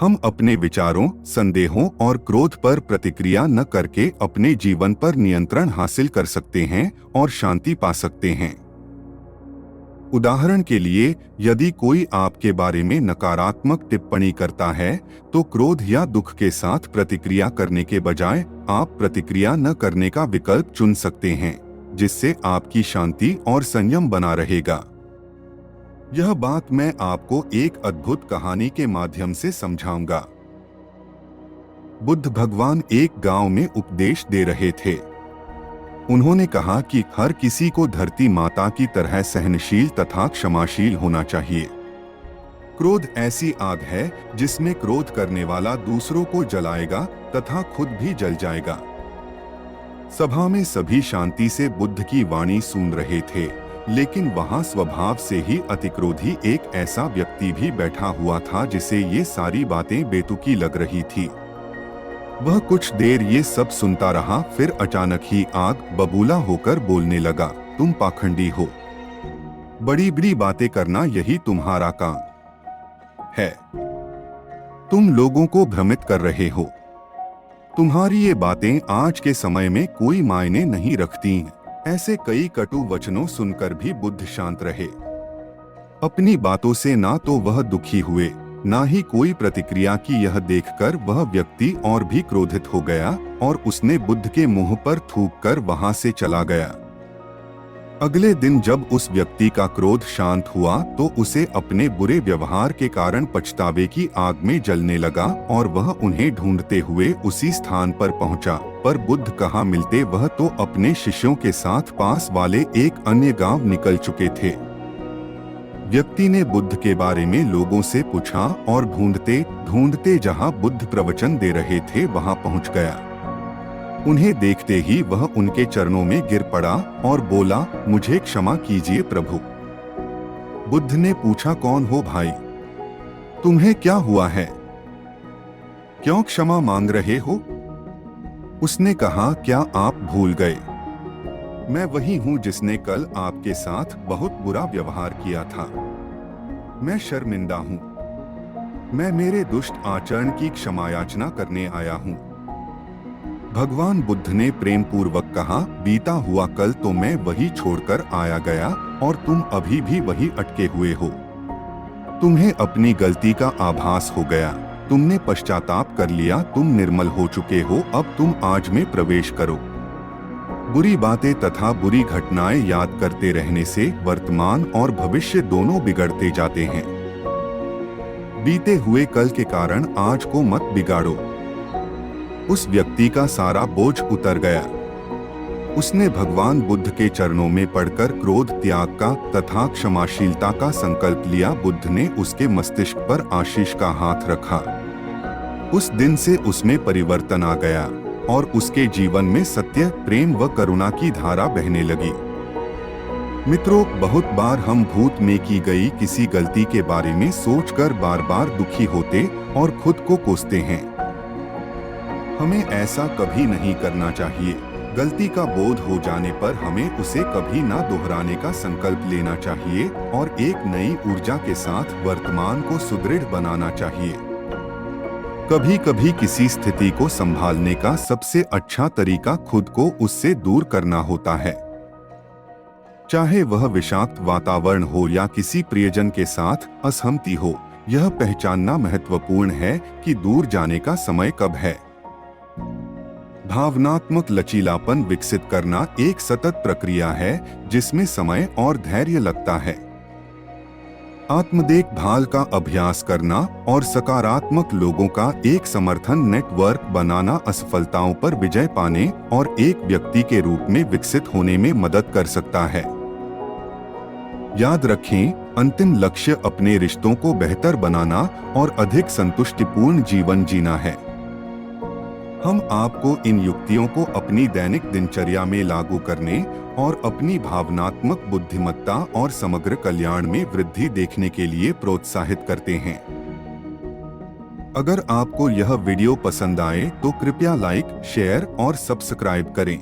हम अपने विचारों, संदेहों और क्रोध पर प्रतिक्रिया न करके अपने जीवन पर नियंत्रण हासिल कर सकते हैं और शांति पा सकते हैं। उदाहरण के लिए, यदि कोई आपके बारे में नकारात्मक टिप्पणी करता है, तो क्रोध या दुख के साथ प्रतिक्रिया करने के बजाय आप प्रतिक्रिया न करने का विकल्प चुन सकते हैं, जिससे आपकी शांति और संयम बना रहेगा। यह बात मैं आपको एक अद्भुत कहानी के माध्यम से समझाऊंगा। बुद्ध भगवान एक गांव में उपदेश दे रहे थे। उन्होंने कहा कि हर किसी को धरती माता की तरह सहनशील तथा क्षमाशील होना चाहिए। क्रोध ऐसी आग है जिसमें क्रोध करने वाला दूसरों को जलाएगा तथा खुद भी जल जाएगा। सभा में सभी शांति से बुद्ध की वाणी सुन रहे थे, लेकिन वहां स्वभाव से ही अतिक्रोधी एक ऐसा व्यक्ति भी बैठा हुआ था जिसे ये सारी बातें बेतुकी लग रही थी। वह कुछ देर ये सब सुनता रहा, फिर अचानक ही आग बबूला होकर बोलने लगा, तुम पाखंडी हो। बड़ी बड़ी बातें करना यही तुम्हारा काम है। तुम लोगों को भ्रमित कर रहे हो। तुम्हारी ये बातें आज के समय में कोई मायने नहीं रखती। ऐसे कई कटु वचनों सुनकर भी बुद्ध शांत रहे। अपनी बातों से ना तो वह दुखी हुए, ना ही कोई प्रतिक्रिया की। यह देखकर वह व्यक्ति और भी क्रोधित हो गया और उसने बुद्ध के मुंह पर थूककर वहां से चला गया। अगले दिन जब उस व्यक्ति का क्रोध शांत हुआ तो उसे अपने बुरे व्यवहार के कारण पछतावे की आग में जलने लगा और वह उन्हें ढूंढते हुए उसी स्थान पर पहुंचा। पर बुद्ध कहाँ मिलते, वह तो अपने शिष्यों के साथ पास वाले एक अन्य गांव निकल चुके थे। व्यक्ति ने बुद्ध के बारे में लोगों से पूछा और ढूंढते ढूंढते जहां बुद्ध प्रवचन दे रहे थे वहां पहुंच गया। उन्हें देखते ही वह उनके चरणों में गिर पड़ा और बोला, मुझे क्षमा कीजिए प्रभु। बुद्ध ने पूछा, कौन हो भाई? तुम्हें क्या हुआ है? क्यों क्षमा मांग रहे हो? उसने कहा, क्या आप भूल गए? मैं वही हूं जिसने कल आपके साथ बहुत बुरा व्यवहार किया था। मैं शर्मिंदा हूं। मैं मेरे दुष्ट आचरण की क्षमा याचना करने आया हूं। भगवान बुद्ध ने प्रेम पूर्वक कहा, बीता हुआ कल तो मैं वही छोड़कर आया गया और तुम अभी भी वही अटके हुए हो। तुम्हें अपनी गलती का आभास हो गया, तुमने पश्चाताप कर लिया, तुम निर्मल हो चुके हो। अब तुम आज में प्रवेश करो। बुरी बातें तथा बुरी घटनाएं याद करते रहने से वर्तमान और भविष्य दोनों बिगड़ते जाते हैं। बीते हुए कल के कारण आज को मत बिगाड़ो। उस व्यक्ति का सारा बोझ उतर गया। उसने भगवान बुद्ध के चरणों में पड़कर क्रोध त्याग का तथा क्षमाशीलता का संकल्प लिया। बुद्ध ने उसके मस्तिष्क पर आशीष का हाथ रखा। उस दिन से उसमें परिवर्तन आ गया और उसके जीवन में सत्य, प्रेम व करुणा की धारा बहने लगी। मित्रों, बहुत बार हम भूत में की गई किसी गलती के बारे में सोचकर बार बार दुखी होते और खुद को कोसते हैं। हमें ऐसा कभी नहीं करना चाहिए। गलती का बोध हो जाने पर हमें उसे कभी ना दोहराने का संकल्प लेना चाहिए और एक नई ऊर्जा के साथ वर्तमान को सुदृढ़ बनाना चाहिए। कभी कभी किसी स्थिति को संभालने का सबसे अच्छा तरीका खुद को उससे दूर करना होता है। चाहे वह विषाक्त वातावरण हो या किसी प्रियजन के साथ असहमति हो, यह पहचानना महत्वपूर्ण है कि दूर जाने का समय कब है। भावनात्मक लचीलापन विकसित करना एक सतत प्रक्रिया है जिसमें समय और धैर्य लगता है। आत्मदेखभाल का अभ्यास करना और सकारात्मक लोगों का एक समर्थन नेटवर्क बनाना असफलताओं पर विजय पाने और एक व्यक्ति के रूप में विकसित होने में मदद कर सकता है। याद रखें, अंतिम लक्ष्य अपने रिश्तों को बेहतर बनाना और अधिक संतुष्टिपूर्ण जीवन जीना है। हम आपको इन युक्तियों को अपनी दैनिक दिनचर्या में लागू करने और अपनी भावनात्मक बुद्धिमत्ता और समग्र कल्याण में वृद्धि देखने के लिए प्रोत्साहित करते हैं। अगर आपको यह वीडियो पसंद आए तो कृपया लाइक, शेयर और सब्सक्राइब करें।